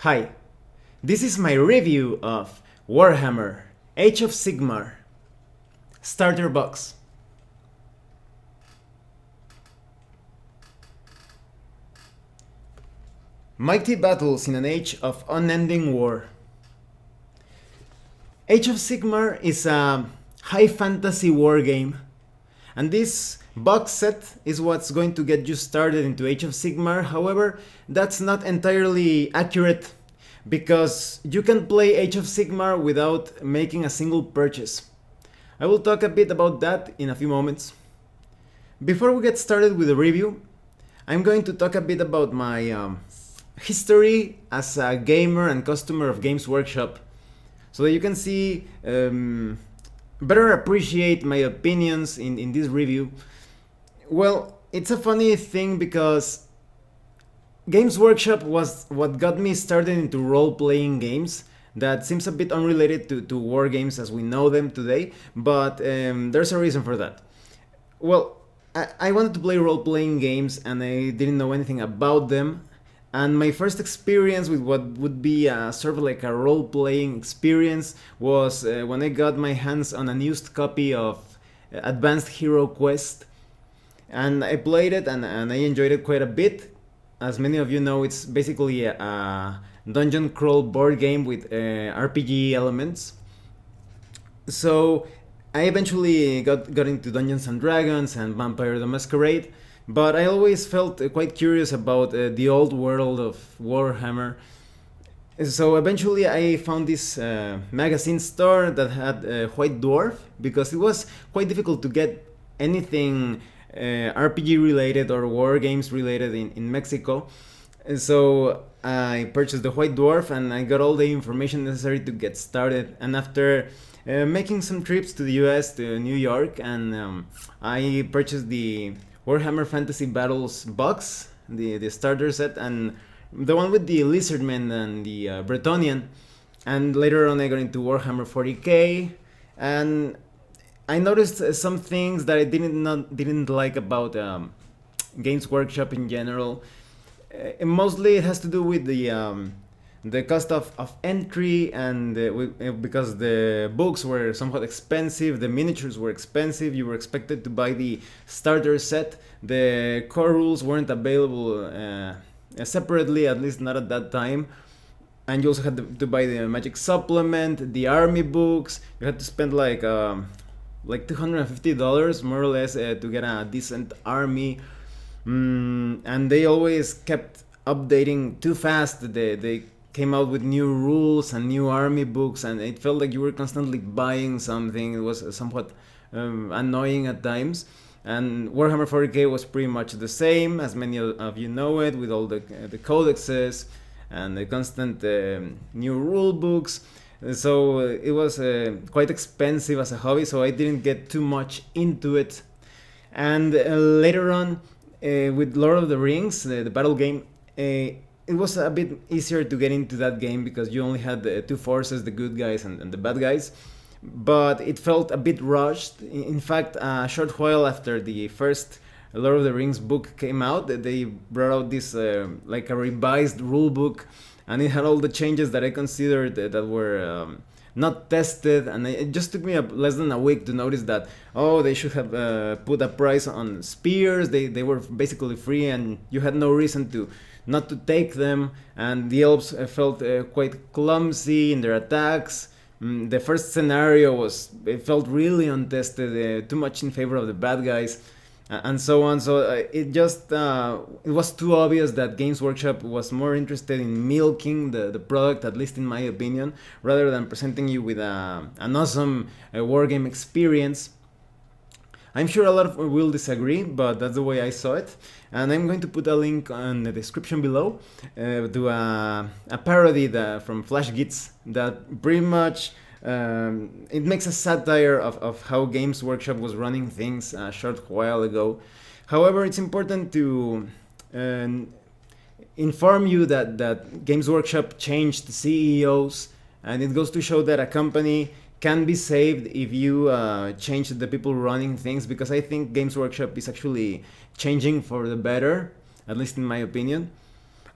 Hi, this is my review of Warhammer Age of Sigmar Starter Box. Mighty battles in an age of unending war. Age of Sigmar is a high fantasy war game, and this box set is what's going to get you started into Age of Sigmar. However, that's not entirely accurate because you can play Age of Sigmar without making a single purchase. I will talk a bit about that in a few moments. Before we get started with the review, I'm going to talk a bit about my history as a gamer and customer of Games Workshop, so that you can see better appreciate my opinions in this review. Well, it's a funny thing because Games Workshop was what got me started into role-playing games. That seems a bit unrelated to war games as we know them today, but there's a reason for that. Well, I wanted to play role-playing games and I didn't know anything about them. And my first experience with what would be sort of like a role-playing experience was when I got my hands on a used copy of Advanced Hero Quest. And I played it and I enjoyed it quite a bit. As many of you know, it's basically a dungeon crawl board game with RPG elements. So I eventually got into Dungeons and Dragons and Vampire the Masquerade. But I always felt quite curious about the old world of Warhammer. So eventually I found this magazine store that had White Dwarf, because it was quite difficult to get anything RPG related or war games related in Mexico. So I purchased the White Dwarf and I got all the information necessary to get started. And after making some trips to the US, to New York, and I purchased the Warhammer Fantasy Battles box, the starter set, and the one with the Lizardmen and the Bretonnian. And later on I got into Warhammer 40k, and I noticed some things that I didn't like about Games Workshop in general. Mostly it has to do with the cost of entry, and because the books were somewhat expensive, the miniatures were expensive, you were expected to buy the starter set. The core rules weren't available separately, at least not at that time. And you also had to buy the magic supplement, the army books. You had to spend like $250 more or less to get a decent army. And they always kept updating too fast. They came out with new rules and new army books, and it felt like you were constantly buying something. It was somewhat annoying at times. And Warhammer 40k was pretty much the same, as many of you know it, with all the codexes and the constant new rule books. So it was quite expensive as a hobby, so I didn't get too much into it. And later on, with Lord of the Rings, the battle game, it was a bit easier to get into that game because you only had the two forces, the good guys and the bad guys. But it felt a bit rushed. In fact, a short while after the first Lord of the Rings book came out, they brought out this like a revised rule book, and it had all the changes that I considered that were not tested. And it just took me less than a week to notice that, oh, they should have put a price on spears. They were basically free, and you had no reason to not to take them. And the elves felt quite clumsy in their attacks. The first scenario it felt really untested, too much in favor of the bad guys, and so on. So it was too obvious that Games Workshop was more interested in milking the product, at least in my opinion, rather than presenting you with an awesome wargame experience. I'm sure a lot of will disagree, but that's the way I saw it. And I'm going to put a link in the description below to a parody from Flash Gits that pretty much it makes a satire of how Games Workshop was running things a short while ago. However, it's important to inform you that Games Workshop changed CEOs, and it goes to show that a company can be saved if you change the people running things, because I think Games Workshop is actually changing for the better, at least in my opinion.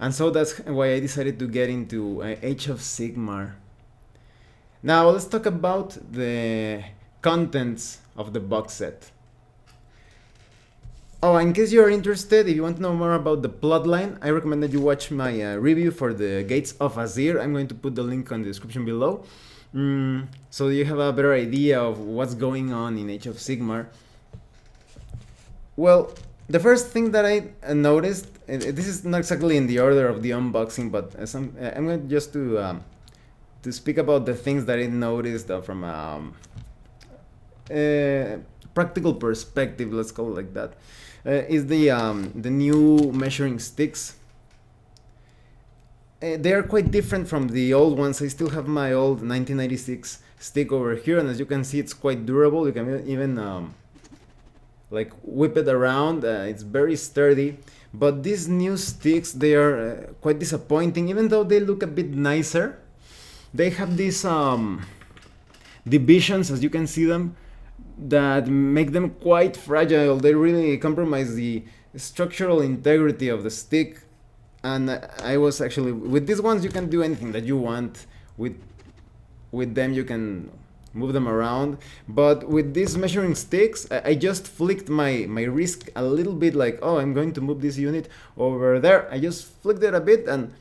And so that's why I decided to get into Age of Sigmar. Now let's talk about the contents of the box set. Oh, in case you're interested, if you want to know more about the plotline, I recommend that you watch my review for the Gates of Azir. I'm going to put the link on the description below, so you have a better idea of what's going on in Age of Sigmar. Well, the first thing that I noticed, this is not exactly in the order of the unboxing, but I'm going just to speak about the things that I noticed from a practical perspective, let's call it like that. Is the new measuring sticks. They are quite different from the old ones. I still have my old 1996 stick over here, and as you can see, it's quite durable. You can even like whip it around. It's very sturdy. But these new sticks, they are quite disappointing, even though they look a bit nicer. They have these divisions, as you can see them, that make them quite fragile. They really compromise the structural integrity of the stick. And I was actually, with these ones you can do anything that you want. With them you can move them around, but with these measuring sticks I just flicked my wrist a little bit, like, oh, I'm going to move this unit over there. I just flicked it a bit and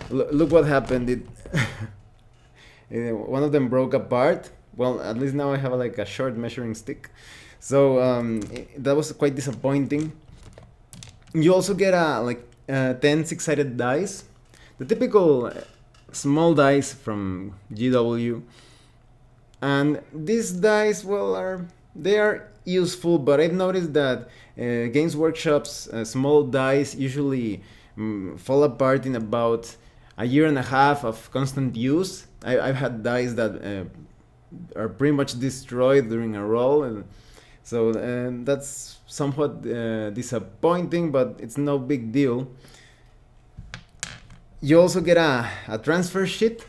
look what happened. One of them broke apart. Well, at least now I have like a short measuring stick. So that was quite disappointing. You also get 10 6-sided dice. The typical small dice from GW. And these dice, well, they are useful, but I've noticed that Games Workshop's small dice usually fall apart in about a year and a half of constant use. I've had dice that are pretty much destroyed during a roll, and so that's somewhat disappointing, but it's no big deal. You also get a transfer sheet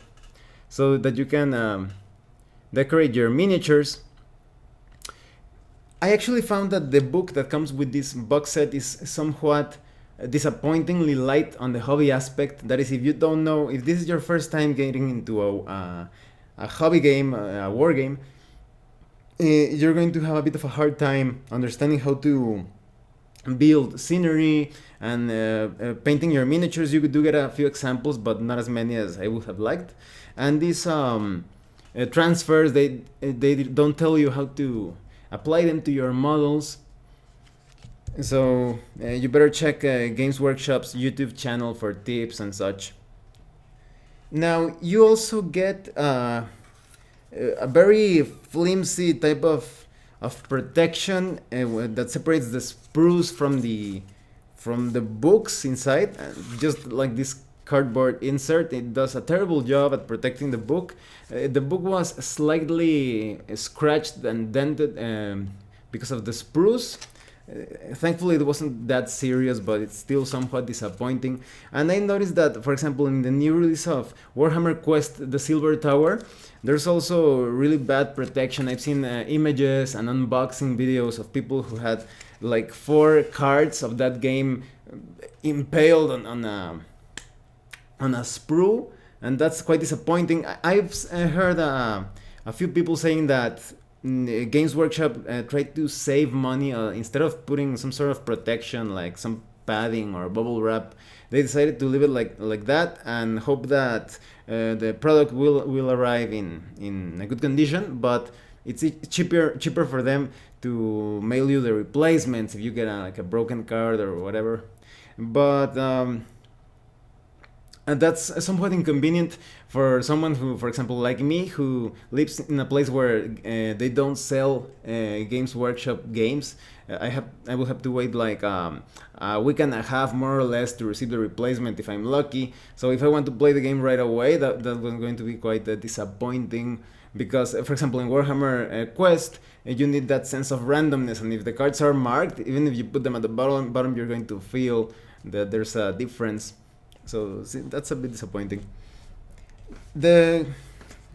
so that you can decorate your miniatures. I actually found that the book that comes with this box set is somewhat disappointingly light on the hobby aspect. That is, if you don't know, if this is your first time getting into a hobby game, a war game, you're going to have a bit of a hard time understanding how to build scenery and painting your miniatures. You do get a few examples, but not as many as I would have liked. And these transfers, they don't tell you how to apply them to your models. So you better check Games Workshop's YouTube channel for tips and such. Now you also get a very flimsy type of protection that separates the sprues from the books inside. Just like this cardboard insert, it does a terrible job at protecting the book. The book was slightly scratched and dented because of the sprues. Thankfully it wasn't that serious, but it's still somewhat disappointing. And I noticed that, for example, in the new release of Warhammer Quest, the Silver Tower, there's also really bad protection. I've seen images and unboxing videos of people who had like 4 cards of that game impaled on a sprue, and that's quite disappointing. I've heard a few people saying that Games Workshop tried to save money. Instead of putting some sort of protection like some padding or bubble wrap, they decided to leave it like that and hope that the product will arrive in a good condition. But it's cheaper for them to mail you the replacements if you get like a broken card or whatever. But and that's somewhat inconvenient for someone who, for example, like me, who lives in a place where they don't sell Games Workshop games. I will have to wait like a week and a half, more or less, to receive the replacement if I'm lucky. So if I want to play the game right away, that was going to be quite disappointing. Because, for example, in Warhammer Quest, you need that sense of randomness, and if the cards are marked, even if you put them at the bottom, you're going to feel that there's a difference. So that's a bit disappointing. The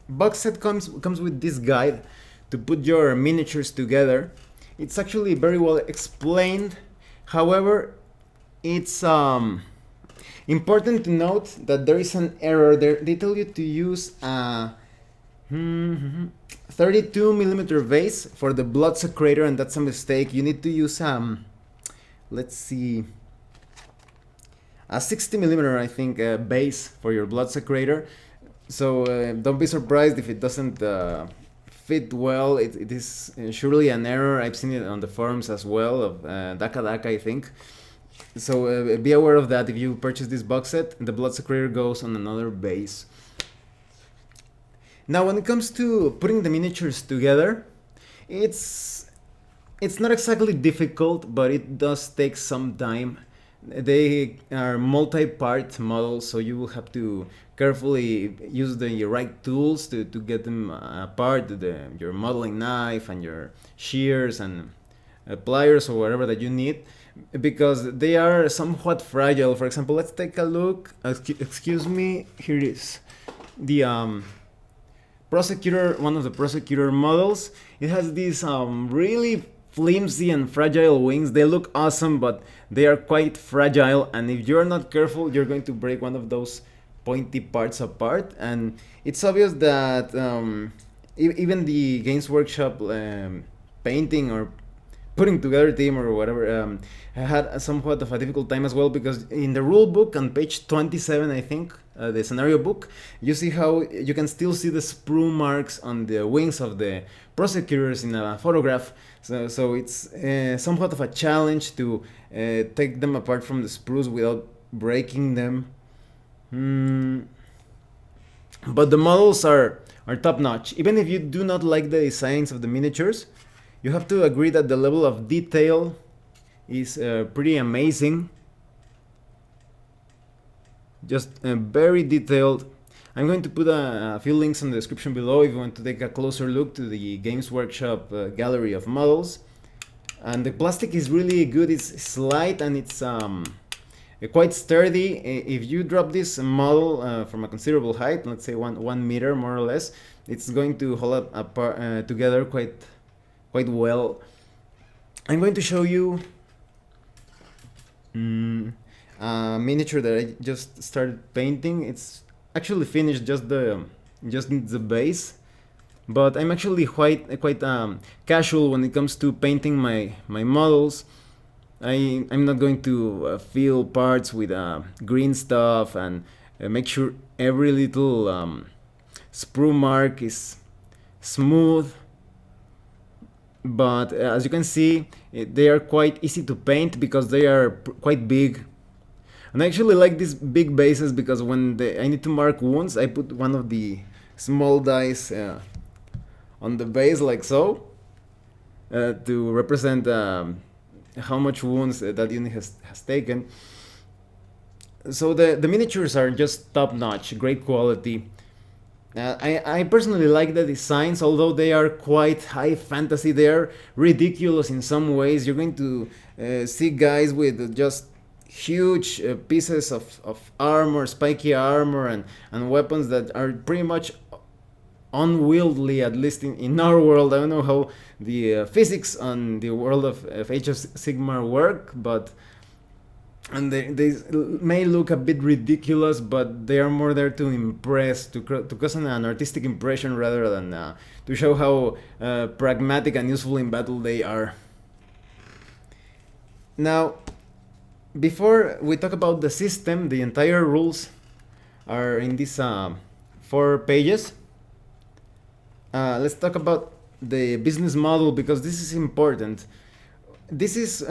box set comes with this guide to put your miniatures together. It's actually very well explained. However, it's Important to note that there is an error there. They tell you to use a 32mm vase for the Prosecutors, and that's a mistake. You need to use let's see, a 60mm, I think, base for your Prosecutors. So don't be surprised if it doesn't fit well. It is surely an error. I've seen it on the forums as well of Daka, I think. So be aware of that if you purchase this box set. The Prosecutors goes on another base. Now, when it comes to putting the miniatures together, it's not exactly difficult, but it does take some time. They are multi-part models, so you will have to carefully use the right tools to get them apart, your modeling knife and your shears and pliers or whatever that you need, because they are somewhat fragile. For example, let's take a look. Excuse me, here it is. The Prosecutor, one of the Prosecutor models, it has these really flimsy and fragile wings. They look awesome, but they are quite fragile, and if you're not careful, you're going to break one of those pointy parts apart. And it's obvious that even the Games Workshop painting or putting together team or whatever had somewhat of a difficult time as well, because in the rule book on page 27, I think, the scenario book, you see how you can still see the sprue marks on the wings of the Prosecutors in a photograph. So it's somewhat of a challenge to take them apart from the sprues without breaking them. But the models are top notch. Even if you do not like the designs of the miniatures, you have to agree that the level of detail is pretty amazing. Just very detailed. I'm going to put a few links in the description below if you want to take a closer look to the Games Workshop gallery of models. And the plastic is really good. It's light and it's quite sturdy. If you drop this model from a considerable height, let's say one meter more or less, it's going to hold up together quite well. I'm going to show you a miniature that I just started painting. It's actually finished, just needs the base, but I'm actually quite casual when it comes to painting my models. I'm not going to fill parts with green stuff and make sure every little sprue mark is smooth. But as you can see, they are quite easy to paint because they are quite big. And I actually like these big bases because when I need to mark wounds, I put one of the small dice on the base like so to represent how much wounds that unit has taken. So the miniatures are just top notch, great quality. I personally like the designs, although they are quite high fantasy. They are ridiculous in some ways. You're going to see guys with just huge pieces of armor, spiky armor, and weapons that are pretty much unwieldy, at least in our world. I don't know how the physics on the world of Age of Sigmar work, but and they may look a bit ridiculous, but they are more there to impress, to cause an artistic impression rather than to show how pragmatic and useful in battle they are. Now, before we talk about the system, the entire rules are in these 4 pages. Let's talk about the business model, because this is important. This is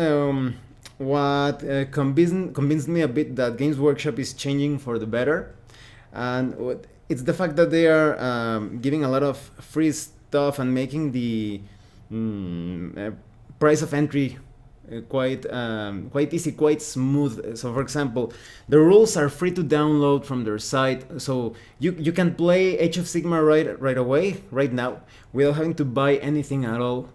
what convinced me a bit that Games Workshop is changing for the better, and it's the fact that they are giving a lot of free stuff and making the price of entry quite easy, quite smooth. So for example, the rules are free to download from their site, so you can play Age of Sigmar right away, right now, without having to buy anything at all.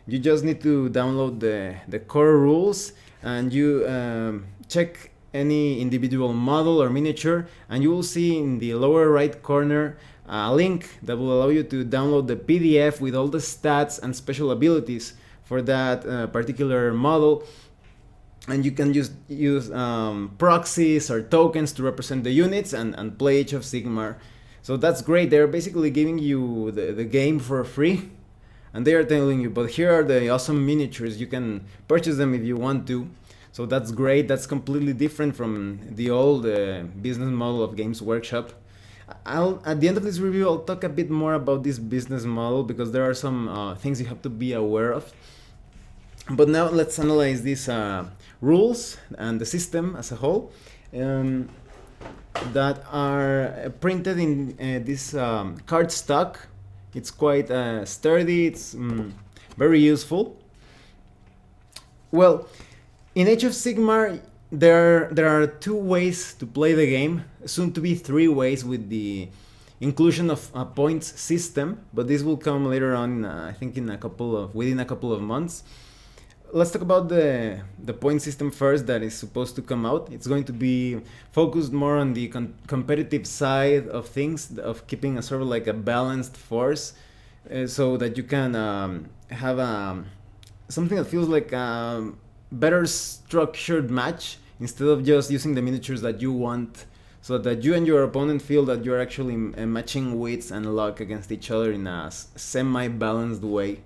You just need to download the core rules, and you check any individual model or miniature, and you will see in the lower right corner a link that will allow you to download the PDF with all the stats and special abilities for that particular model. and you can just use proxies or tokens to represent the units and play Age of Sigmar. So that's great. They're basically giving you the game for free, and they are telling you, but here are the awesome miniatures. You can purchase them if you want to. So that's great. That's completely different from the old business model of Games Workshop. At the end of this review, I'll talk a bit more about this business model, because there are some things you have to be aware of. But now let's analyze these rules and the system as a whole that are printed in this cardstock. It's quite sturdy, it's very useful. Well, in Age of Sigmar, there are 2 ways to play the game, soon to be 3 ways with the inclusion of a points system, but this will come later on, I think within a couple of months. Let's talk about the point system first that is supposed to come out. It's going to be focused more on the competitive side of things, of keeping a sort of like a balanced force, so that you can have something that feels like a better structured match, instead of just using the miniatures that you want, so that you and your opponent feel that you're actually matching wits and luck against each other in a semi-balanced way.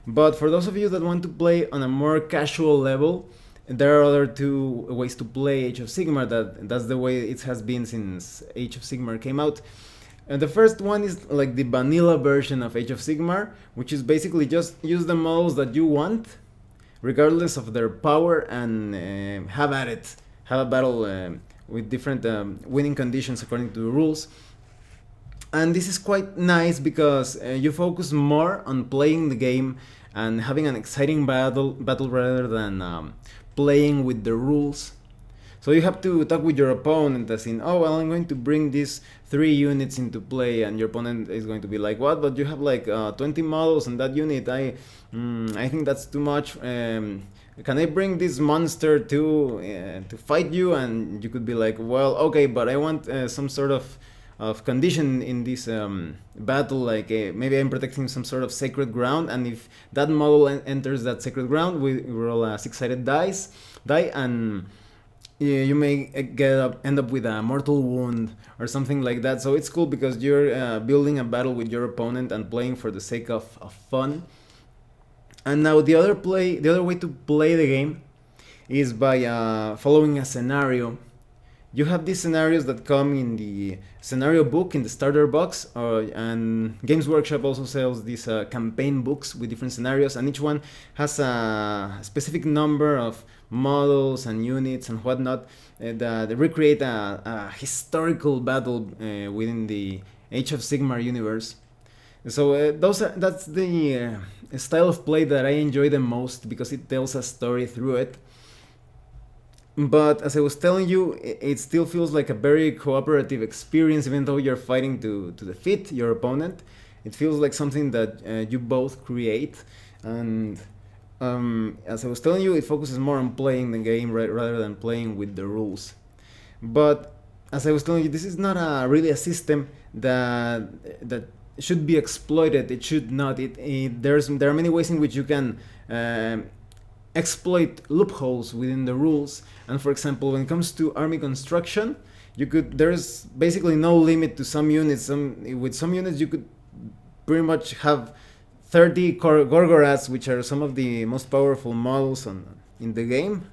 But for those of you that want to play on a more casual level, there are other 2 ways to play Age of Sigmar. That's the way it has been since Age of Sigmar came out. And the first one is like the vanilla version of Age of Sigmar, which is basically just use the models that you want, regardless of their power, and have at it. Have a battle with different winning conditions according to the rules. And this is quite nice because you focus more on playing the game and having an exciting battle rather than playing with the rules. So you have to talk with your opponent as in, oh, well, I'm going to bring these 3 units into play, and your opponent is going to be like, what? But you have like 20 models on that unit. I think that's too much. Can I bring this monster to fight you? And you could be like, well, okay, but I want some sort of condition in this battle, like maybe I'm protecting some sort of sacred ground, and if that model enters that sacred ground, we roll a 6-sided die, and you may end up with a mortal wound or something like that. So it's cool because you're building a battle with your opponent and playing for the sake of fun. And now the other way to play the game is by following a scenario. You have these scenarios that come in the scenario book in the starter box, and Games Workshop also sells these campaign books with different scenarios, and each one has a specific number of models and units and whatnot that recreate a historical battle within the Age of Sigmar universe. So that's the style of play that I enjoy the most, because it tells a story through it. But as I was telling you, it still feels like a very cooperative experience, even though you're fighting to defeat your opponent. It feels like something that you both create. And as I was telling you, it focuses more on playing the game rather than playing with the rules. But as I was telling you, this is not really a system that should be exploited. It should not. There are many ways in which you can exploit loopholes within the rules. And for example, when it comes to army construction, there's basically no limit to some units. With some units you could pretty much have 30 Gorgorats, which are some of the most powerful models in the game.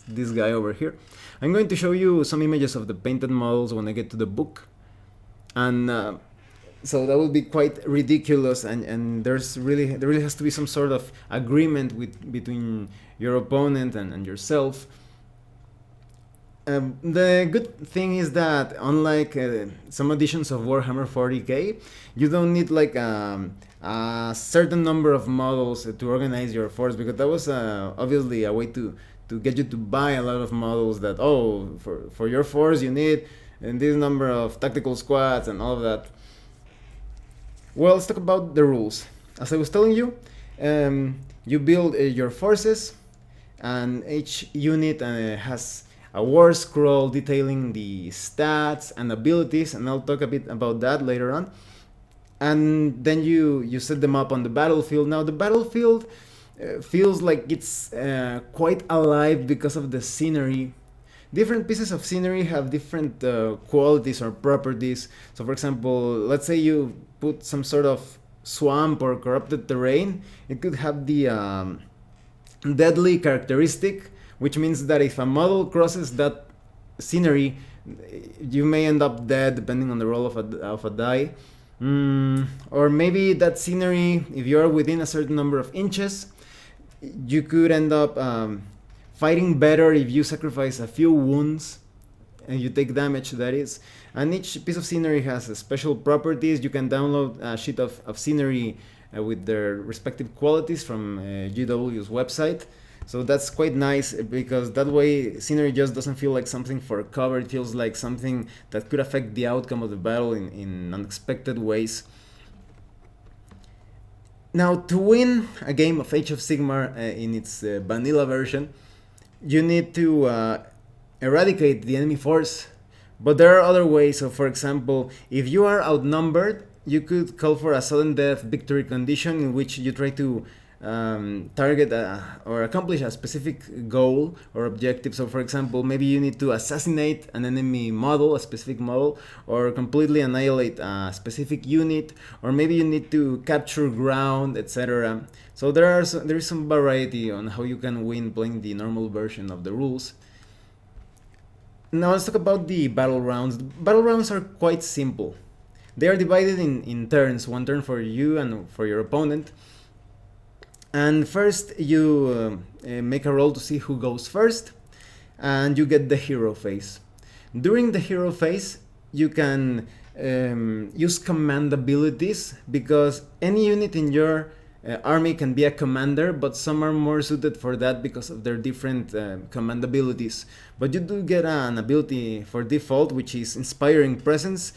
This guy over here. I'm going to show you some images of the painted models when I get to the book. And so that would be quite ridiculous, and there really has to be some sort of agreement between your opponent and yourself. The good thing is that unlike some editions of Warhammer 40k, you don't need like a certain number of models to organize your force, because that was obviously a way to get you to buy a lot of models that, for your force you need this number of tactical squads and all of that. Well, let's talk about the rules. As I was telling you, you build your forces, and each unit has a war scroll detailing the stats and abilities, and I'll talk a bit about that later on. And then you set them up on the battlefield. Now the battlefield feels like it's quite alive because of the scenery. Different pieces of scenery have different qualities or properties. So for example, let's say you put some sort of swamp or corrupted terrain, it could have the deadly characteristic, which means that if a model crosses that scenery, you may end up dead depending on the roll of a die. Or maybe that scenery, if you are within a certain number of inches, you could end up fighting better if you sacrifice a few wounds and you take damage, that is. And each piece of scenery has special properties. You can download a sheet of scenery with their respective qualities from GW's website. So that's quite nice, because that way scenery just doesn't feel like something for cover. It feels like something that could affect the outcome of the battle in unexpected ways. Now, to win a game of Age of Sigmar in its vanilla version, you need to eradicate the enemy force. But there are other ways. So for example, if you are outnumbered, you could call for a sudden death victory condition in which you try to target or accomplish a specific goal or objective. So for example, maybe you need to assassinate an enemy model, a specific model, or completely annihilate a specific unit, or maybe you need to capture ground, etc. So there is some variety on how you can win playing the normal version of the rules. Now let's talk about the battle rounds. Battle rounds are quite simple. They are divided in turns, one turn for you and for your opponent. And first you make a roll to see who goes first, and you get the hero phase. During the hero phase, you can use command abilities, because any unit in your army can be a commander, but some are more suited for that because of their different command abilities. But you do get an ability for default, which is Inspiring Presence,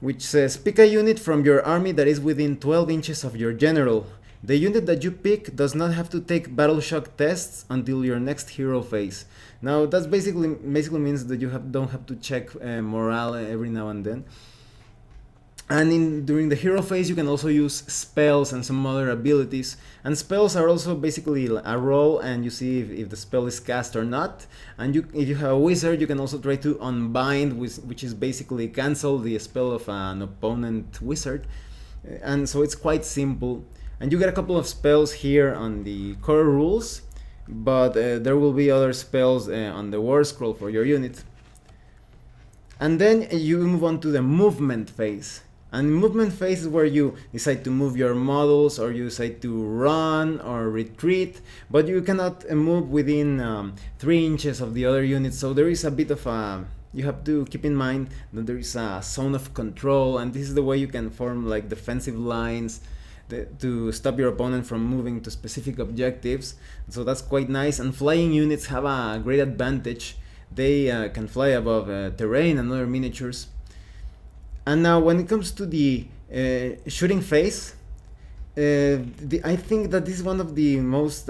which says pick a unit from your army that is within 12 inches of your general. The unit that you pick does not have to take battle shock tests until your next hero phase. Now that basically means that you don't have to check morale every now and then. And during the hero phase, you can also use spells and some other abilities. And spells are also basically a roll, and you see if the spell is cast or not. And if you have a wizard, you can also try to unbind, which is basically cancel the spell of an opponent wizard. And so it's quite simple. And you get a couple of spells here on the core rules, but there will be other spells on the war scroll for your unit. And then you move on to the movement phase. And movement phase is where you decide to move your models, or you decide to run or retreat, but you cannot move within 3 inches of the other units. So there is a bit of a... You have to keep in mind that there is a zone of control, and this is the way you can form like defensive lines to stop your opponent from moving to specific objectives. So that's quite nice. And flying units have a great advantage. They can fly above terrain and other miniatures. And now when it comes to the shooting phase, I think that this is one of the most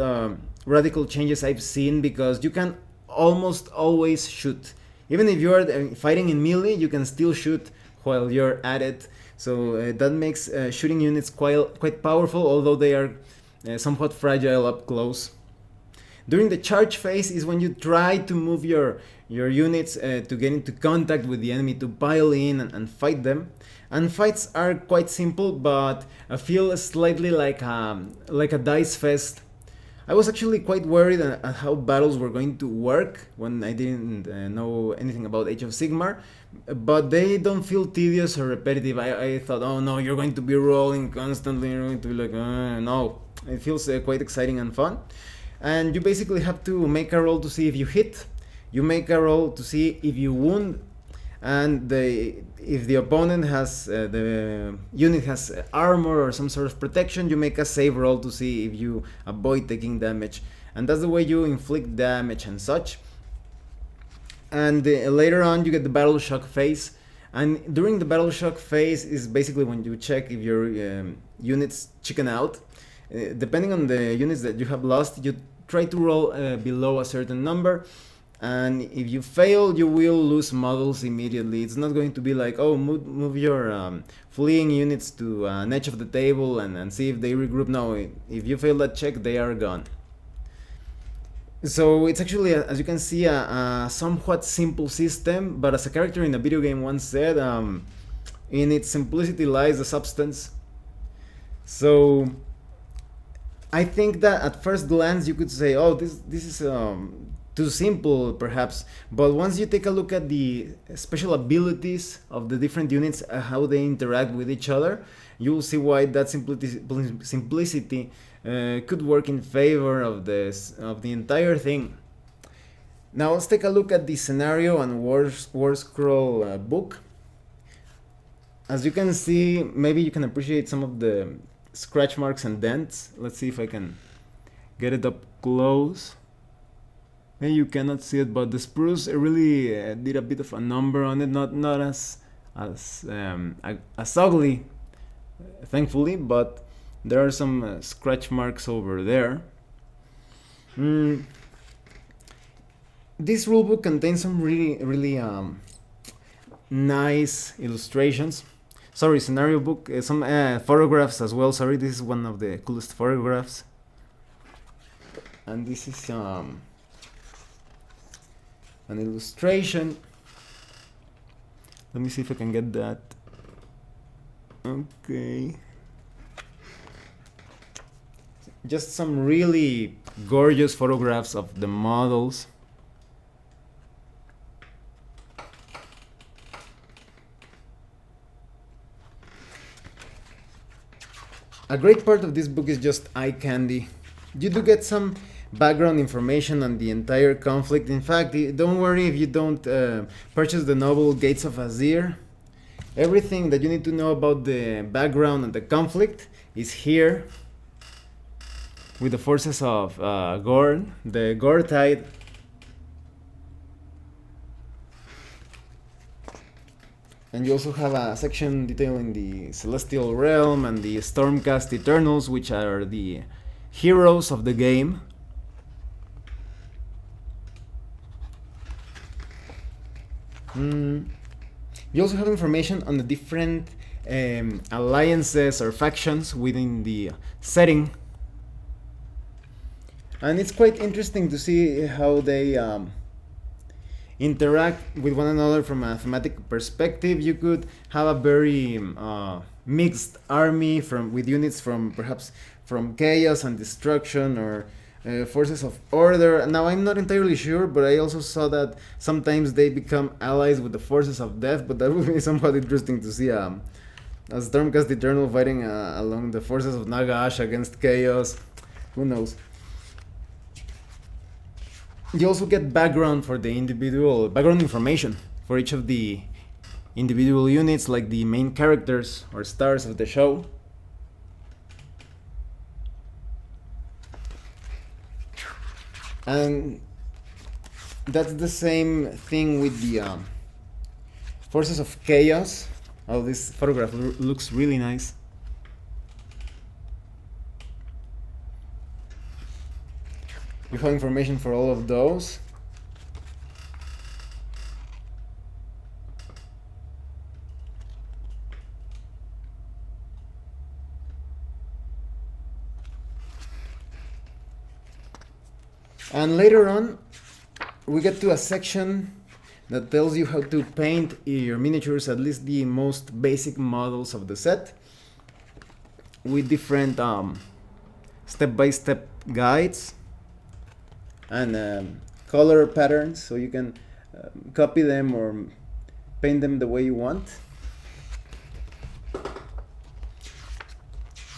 radical changes I've seen, because you can almost always shoot. Even if you are fighting in melee, you can still shoot while you're at it. So that makes shooting units quite powerful, although they are somewhat fragile up close. During the charge phase is when you try to move your units to get into contact with the enemy, to pile in and fight them. And fights are quite simple, but I feel slightly like a dice fest. I was actually quite worried at how battles were going to work when I didn't know anything about Age of Sigmar, but they don't feel tedious or repetitive. I thought, oh no, you're going to be rolling constantly, you're going to be like, no. It feels quite exciting and fun. And you basically have to make a roll to see if you hit, you make a roll to see if you wound, and if the opponent has, the unit has armor or some sort of protection, you make a save roll to see if you avoid taking damage. And that's the way you inflict damage and such. And later on you get the battle shock phase. And during the battle shock phase is basically when you check if your units chicken out. Depending on the units that you have lost, you try to roll below a certain number, and if you fail, you will lose models immediately. It's not going to be like, oh, move your fleeing units to an edge of the table and see if they regroup. No, if you fail that check, they are gone. So it's actually, as you can see, a somewhat simple system, but as a character in a video game once said, in its simplicity lies the substance. So I think that at first glance you could say, oh, this is too simple perhaps, but once you take a look at the special abilities of the different units, how they interact with each other, you will see why that simplicity could work in favor of the entire thing. Now let's take a look at the scenario and war scroll book. As you can see, maybe you can appreciate some of the scratch marks and dents. Let's see if I can get it up close. Maybe you cannot see it, but the spruce really did a bit of a number on it. Not as ugly, thankfully, but there are some scratch marks over there. This rulebook contains some really nice illustrations. Sorry, scenario book, some photographs as well. Sorry, this is one of the coolest photographs. And this is an illustration. Let me see if I can get that. Okay. Just some really gorgeous photographs of the models. A great part of this book is just eye candy. You do get some background information on the entire conflict. In fact, don't worry if you don't purchase the novel Gates of Azir. Everything that you need to know about the background and the conflict is here with the forces of Gorn, the Gore Tide. And you also have a section detailing the Celestial Realm and the Stormcast Eternals, which are the heroes of the game. You also have information on the different alliances or factions within the setting. And it's quite interesting to see how they interact with one another from a thematic perspective. You could have a very mixed army with units perhaps from chaos and destruction, or forces of order. Now I'm not entirely sure, but I also saw that sometimes they become allies with the forces of death, but that would be somewhat interesting to see a Stormcast Eternal fighting along the forces of Nagash against chaos. Who knows? You also get background information for each of the individual units, like the main characters or stars of the show. And that's the same thing with the forces of chaos. Oh, this photograph looks really nice. You have information for all of those. And later on, we get to a section that tells you how to paint your miniatures, at least the most basic models of the set, with different step-by-step guides and color patterns, so you can copy them or paint them the way you want.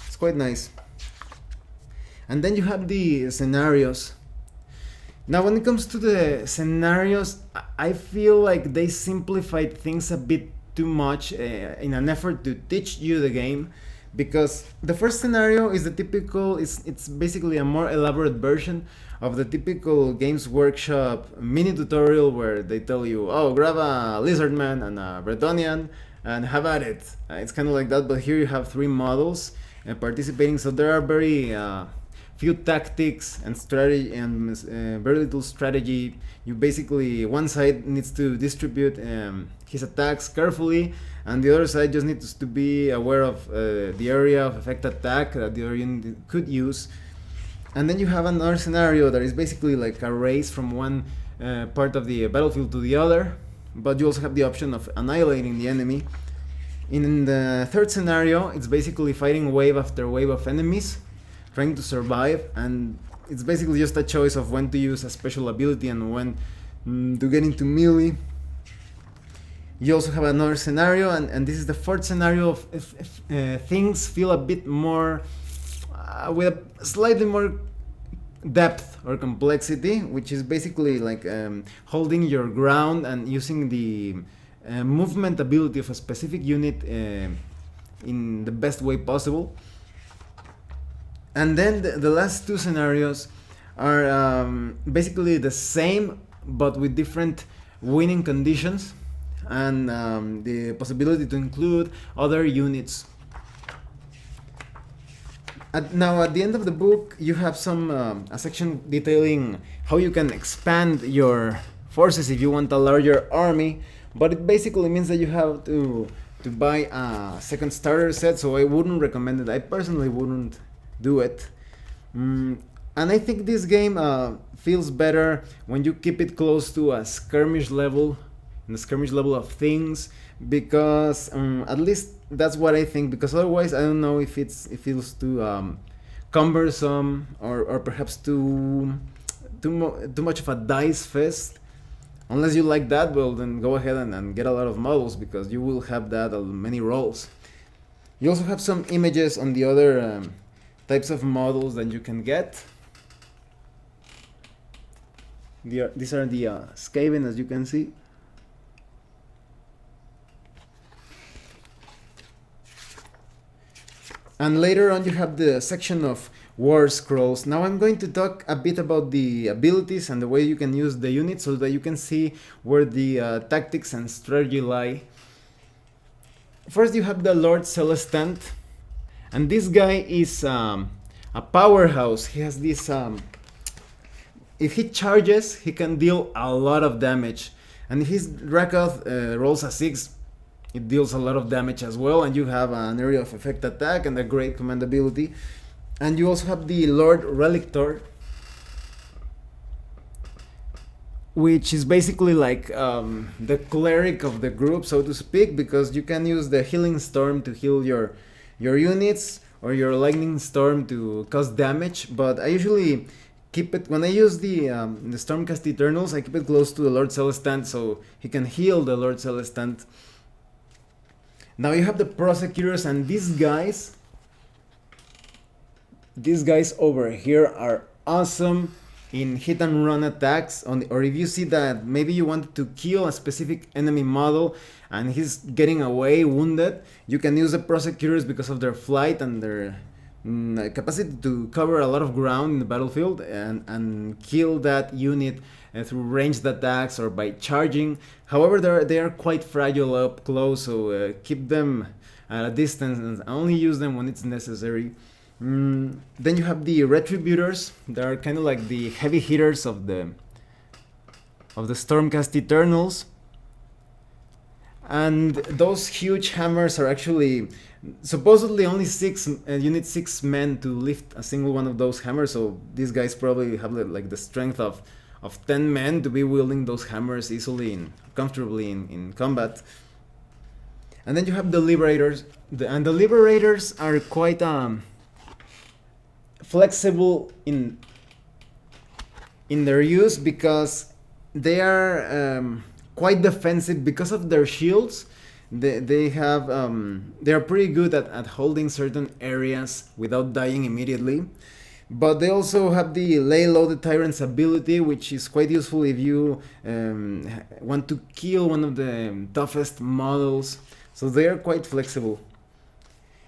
It's quite nice. And then you have the scenarios. Now, when it comes to the scenarios, I feel like they simplified things a bit too much in an effort to teach you the game, because the first scenario is the typical, it's basically a more elaborate version of the typical Games Workshop mini tutorial where they tell you, oh, grab a Lizardman and a Bretonian and have at it. It's kind of like that, but here you have 3 models participating, so there are very few tactics and strategy and very little strategy. You basically, one side needs to distribute his attacks carefully, and the other side just needs to be aware of the area of effect attack that the other unit could use. And then you have another scenario that is basically like a race from one part of the battlefield to the other, but you also have the option of annihilating the enemy. In the third scenario, it's basically fighting wave after wave of enemies, trying to survive, and it's basically just a choice of when to use a special ability and when to get into melee. You also have another scenario, and this is the fourth scenario of if things feel a bit more with a slightly more depth or complexity, which is basically like holding your ground and using the movement ability of a specific unit in the best way possible. And then the last two scenarios are basically the same but with different winning conditions, and the possibility to include other units. Now at the end of the book you have some a section detailing how you can expand your forces if you want a larger army, but it basically means that you have to buy a second starter set, so I wouldn't recommend it. I personally wouldn't do it. And I think this game feels better when you keep it close to a skirmish level, the skirmish level of things, because at least that's what I think, because otherwise I don't know if it feels too cumbersome or perhaps too much of a dice fest. Unless you like that, well then go ahead and get a lot of models, because you will have that on many rolls. You also have some images on the other types of models that you can get. These are the Skaven, as you can see. And later on you have the section of war scrolls. Now I'm going to talk a bit about the abilities and the way you can use the units, so that you can see where the tactics and strategy lie. First you have the Lord Celestant, and this guy is a powerhouse. He has this if he charges, he can deal a lot of damage, and if his Dracoth rolls a 6, it deals a lot of damage as well. And you have an area of effect attack and a great command ability. And you also have the Lord Relictor, which is basically like the cleric of the group, so to speak, because you can use the Healing Storm to heal your units, or your Lightning Storm to cause damage. But I usually keep it, when I use the Stormcast Eternals, I keep it close to the Lord Celestant so he can heal the Lord Celestant. Now you have the Prosecutors, and these guys over here are awesome in hit and run attacks, or if you see that maybe you want to kill a specific enemy model and he's getting away wounded, you can use the Prosecutors because of their flight and their capacity to cover a lot of ground in the battlefield and kill that unit through ranged attacks or by charging. However, they are quite fragile up close, so keep them at a distance and only use them when it's necessary. Then you have the Retributors. They are kind of like the heavy hitters of the Stormcast Eternals. And those huge hammers are actually supposedly only you need 6 men to lift a single one of those hammers, so these guys probably have like the strength of 10 men to be wielding those hammers easily and comfortably in combat. And then you have the Liberators, and the Liberators are quite flexible in their use, because they are quite defensive because of their shields. They are pretty good at holding certain areas without dying immediately. But they also have the Lay Low the Tyrant's ability, which is quite useful if you want to kill one of the toughest models. So they are quite flexible.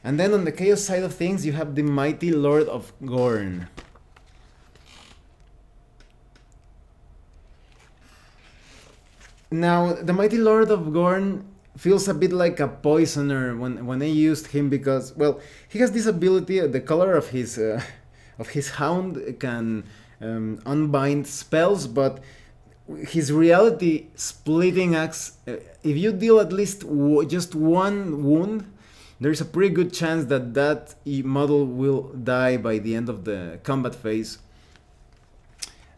And then on the Chaos side of things, you have the Mighty Lord of Gorn. Now, the Mighty Lord of Gorn feels a bit like a poisoner when I used him, because, well, he has this ability, the color of his of his hound can unbind spells, but his reality splitting axe, if you deal at least just one wound, there's a pretty good chance that that model will die by the end of the combat phase.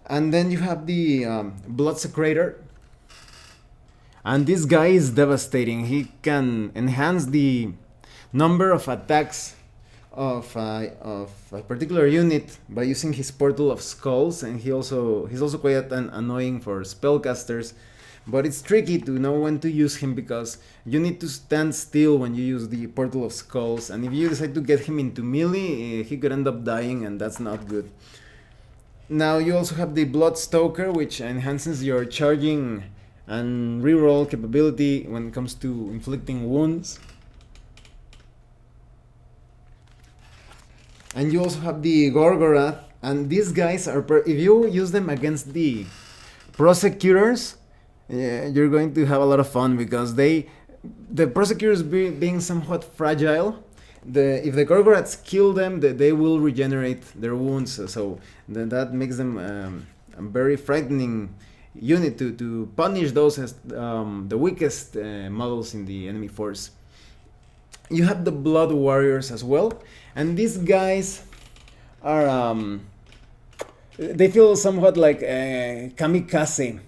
And then you have the Prosecutors, and this guy is devastating. He can enhance the number of attacks of a particular unit by using his Portal of Skulls, and he's also quite annoying for spellcasters. But it's tricky to know when to use him because you need to stand still when you use the Portal of Skulls, and if you decide to get him into melee, he could end up dying, and that's not good. Now you also have the Blood Stalker, which enhances your charging and reroll capability when it comes to inflicting wounds. And you also have the Gorgorath, and these guys are, if you use them against the Prosecutors, you're going to have a lot of fun because the Prosecutors being somewhat fragile, if the Gorgoraths kill them, they will regenerate their wounds, so that makes them a very frightening unit to punish those as the weakest models in the enemy force. You have the Blood Warriors as well, and these guys are they feel somewhat like kamikaze.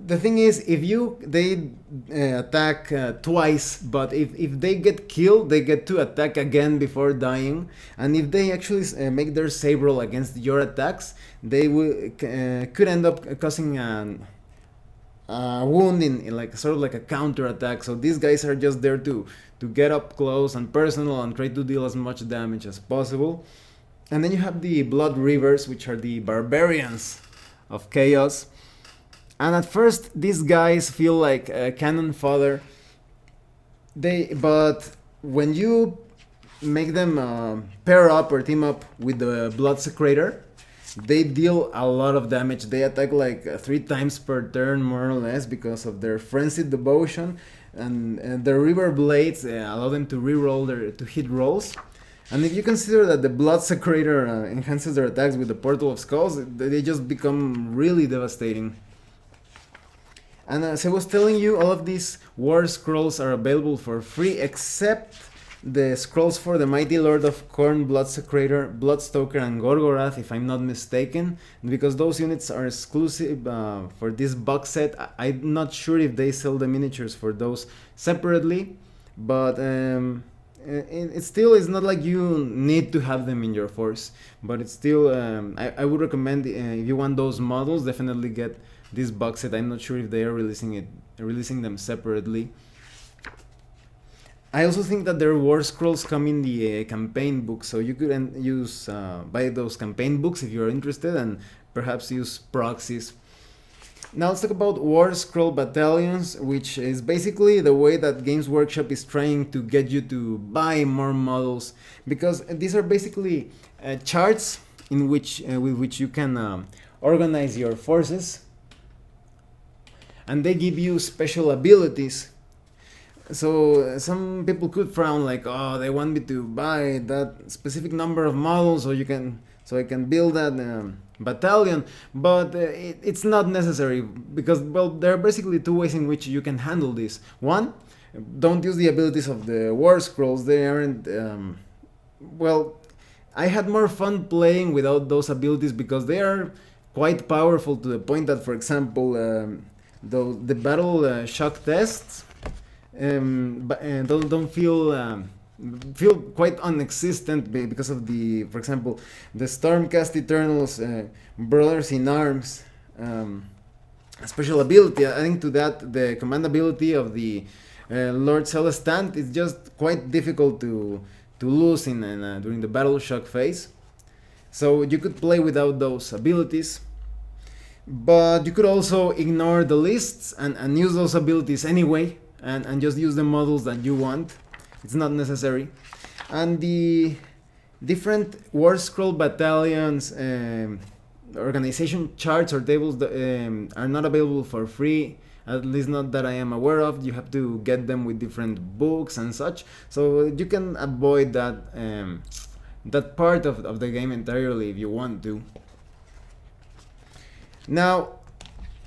The thing is, if they attack twice, but if they get killed, they get to attack again before dying, and if they actually make their save roll against your attacks, they could end up causing a wound in like sort of like a counter attack. So these guys are just there to get up close and personal and try to deal as much damage as possible. And then you have the Blood Reavers, which are the barbarians of chaos. And at first, these guys feel like cannon fodder. But when you make them pair up or team up with the Prosecutors, they deal a lot of damage. They attack like 3 times per turn, more or less, because of their frenzied devotion, and their river blades allow them to reroll to hit rolls. And if you consider that the Prosecutors enhances their attacks with the Portal of Skulls, they just become really devastating. And as I was telling you, all of these war scrolls are available for free, except the scrolls for the Mighty Lord of Khorne, Prosecutors, Bloodstalker, and Gorgorath, if I'm not mistaken, because those units are exclusive for this box set. I'm not sure if they sell the miniatures for those separately, but it still is not like you need to have them in your force. But it's still, I would recommend, if you want those models, definitely get this box set. I'm not sure if they are releasing them separately. I also think that their war scrolls come in the campaign book, so you could buy those campaign books if you're interested, and perhaps use proxies. Now let's talk about War Scroll Battalions, which is basically the way that Games Workshop is trying to get you to buy more models, because these are basically charts in which with which you can organize your forces, and they give you special abilities. So some people could frown like, oh, they want me to buy that specific number of models so I can build that battalion, but it's not necessary, because, well, there are basically 2 ways in which you can handle this. One, don't use the abilities of the war scrolls. They aren't well, I had more fun playing without those abilities because they are quite powerful, to the point that, for example, the battle shock tests don't feel quite unexistent because of for example, the Stormcast Eternals Brothers in Arms special ability. Adding to that, the command ability of the Lord Celestant is just quite difficult to lose during the battle shock phase. So you could play without those abilities. But you could also ignore the lists and use those abilities anyway, and just use the models that you want. It's not necessary. And the different War Scroll Battalions organization charts or tables are not available for free at least not that I am aware of. You have to get them with different books and such, so you can avoid that part of the game entirely if you want to. Now,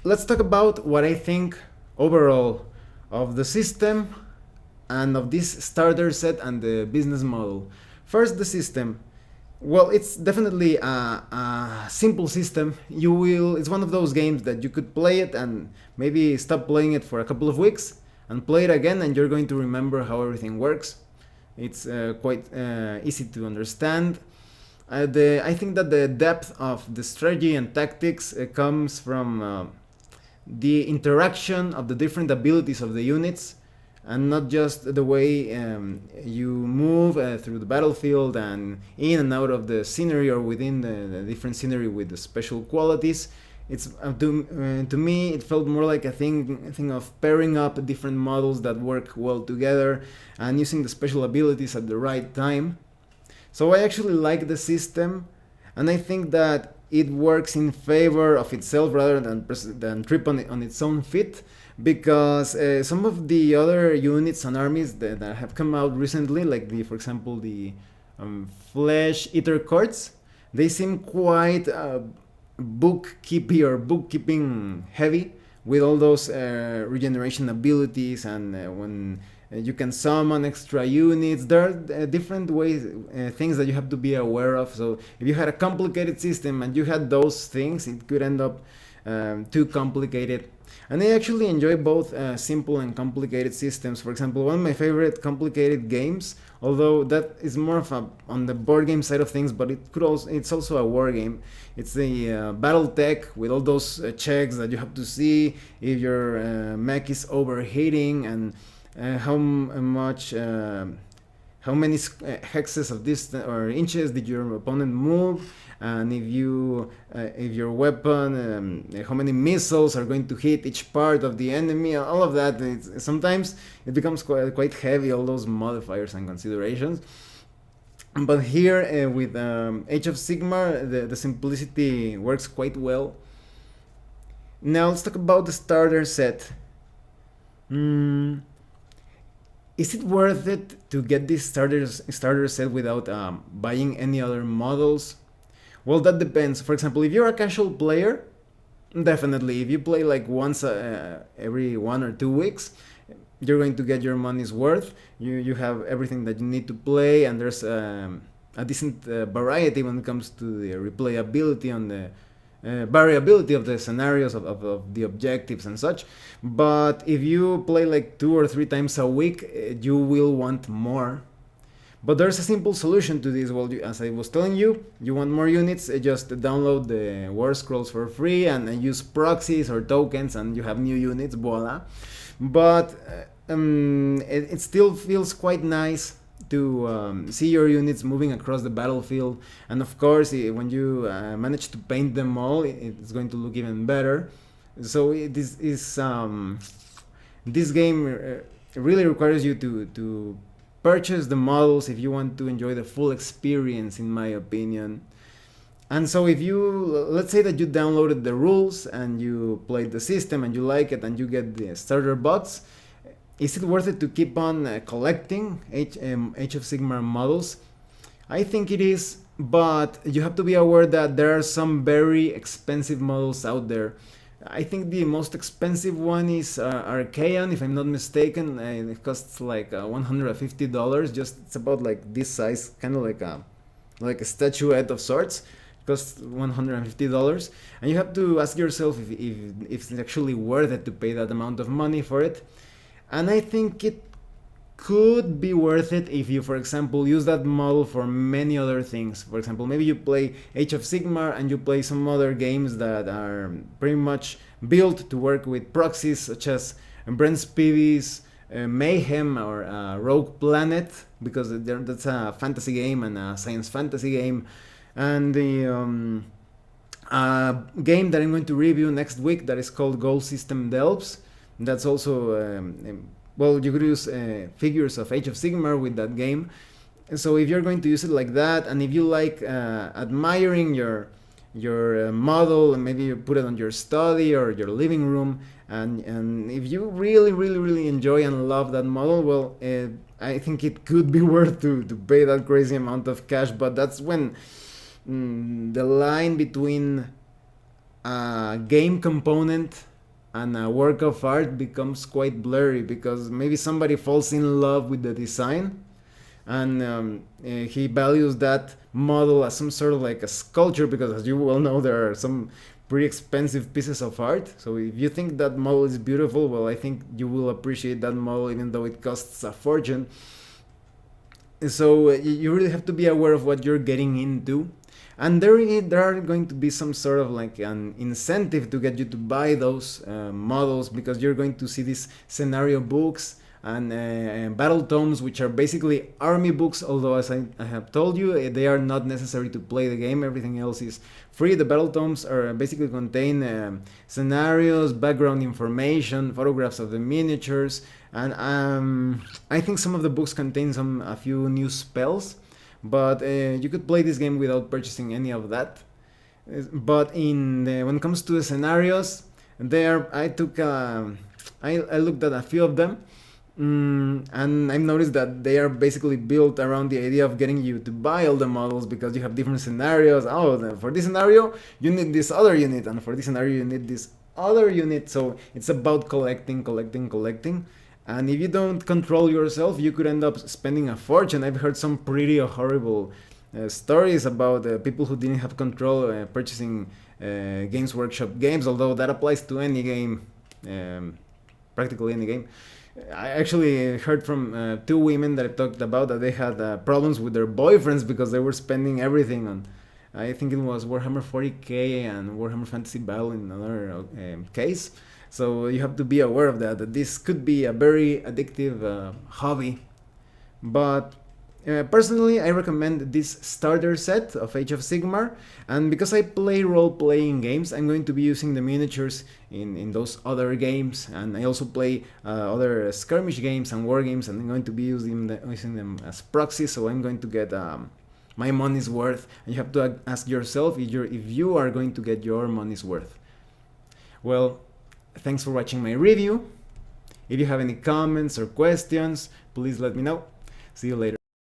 let's talk about what I think overall of the system and of this starter set and the business model. First, the system. Well, it's definitely a simple system. It's one of those games that you could play it and maybe stop playing it for a couple of weeks and play it again, and you're going to remember how everything works. It's quite easy to understand. I think that the depth of the strategy and tactics comes from the interaction of the different abilities of the units, and not just the way you move through the battlefield and in and out of the scenery or within the different scenery with the special qualities. It's to me it felt more like a thing of pairing up different models that work well together and using the special abilities at the right time. So I actually like the system, and I think that it works in favor of itself rather than trip on its own feet, because some of the other units and armies that have come out recently, like for example the Flesh Eater Courts, they seem quite bookkeeping heavy, with all those regeneration abilities, and when you can summon extra units. There are different ways, things that you have to be aware of. So if you had a complicated system and you had those things, it could end up too complicated. And I actually enjoy both simple and complicated systems. For example, one of my favorite complicated games, although that is more of on the board game side of things, but it's also a war game. It's the BattleTech, with all those checks that you have to see if your mech is overheating, and how many hexes of distance or inches did your opponent move, and if your weapon, how many missiles are going to hit each part of the enemy. All of that, sometimes it becomes quite heavy, all those modifiers and considerations. But here with Age of Sigmar, the simplicity works quite well. Now let's talk about the starter set. Is it worth it to get this starter set without buying any other models? Well, that depends. For example, if you're a casual player, definitely. If you play like once every 1 or 2 weeks, you're going to get your money's worth. You have everything that you need to play, and there's a decent variety when it comes to the replayability and the variability of the scenarios of the objectives and such. But if you play like 2 or 3 times a week, you will want more. But there's a simple solution to this. Well, as I was telling you, you want more units, just download the War Scrolls for free and use proxies or tokens, and you have new units, voila. But it still feels quite nice to see your units moving across the battlefield, and of course when you manage to paint them all, it's going to look even better. So this game really requires you to purchase the models if you want to enjoy the full experience, in my opinion. And so if let's say that you downloaded the rules and you played the system and you like it and you get the starter box, is it worth it to keep on collecting Age of Sigmar models? I think it is, but you have to be aware that there are some very expensive models out there. I think the most expensive one is Archaeon, if I'm not mistaken. It costs like $150. It's about like this size, kind of like a statuette of sorts. It costs $150, and you have to ask yourself if it's actually worth it to pay that amount of money for it. And I think it could be worth it if you, for example, use that model for many other things. For example, maybe you play Age of Sigmar and you play some other games that are pretty much built to work with proxies, such as Brent's Peavy's Mayhem or Rogue Planet, because that's a fantasy game and a science fantasy game. And the game that I'm going to review next week, that is called Goal System Delves. That's also well, you could use figures of Age of Sigmar with that game. So if you're going to use it like that, and if you like admiring your model, and maybe you put it on your study or your living room, And if you really enjoy and love that model, well, I think it could be worth to pay that crazy amount of cash. But that's when the line between a game component and a work of art becomes quite blurry, because maybe somebody falls in love with the design and he values that model as some sort of like a sculpture, because as you well know, there are some pretty expensive pieces of art. So if you think that model is beautiful, well, I think you will appreciate that model even though it costs a fortune. So you really have to be aware of what you're getting into, and there are going to be some sort of like an incentive to get you to buy those models, because you're going to see these scenario books and battle tomes, which are basically army books, although as I have told you, they are not necessary to play the game. Everything else is free. The battle tomes are basically contain scenarios, background information, photographs of the miniatures, and I think some of the books contain a few new spells, but you could play this game without purchasing any of that. But when it comes to the scenarios, there I looked at a few of them. And I've noticed that they are basically built around the idea of getting you to buy all the models, because you have different scenarios. Oh, for this scenario you need this other unit, and for this scenario you need this other unit. So it's about collecting. And if you don't control yourself, you could end up spending a fortune. I've heard some pretty horrible stories about people who didn't have control purchasing Games Workshop games, although that applies to any game, practically any game. I actually heard from two women that I talked about that they had problems with their boyfriends because they were spending everything on, I think it was Warhammer 40k and Warhammer Fantasy Battle in another case. So you have to be aware of that this could be a very addictive hobby. But personally, I recommend this starter set of Age of Sigmar, and because I play role-playing games, I'm going to be using the miniatures in those other games, and I also play other skirmish games and war games, and I'm going to be using them as proxies, so I'm going to get my money's worth, and you have to ask yourself if you are going to get your money's worth. Well, thanks for watching my review. If you have any comments or questions, please let me know. See you later.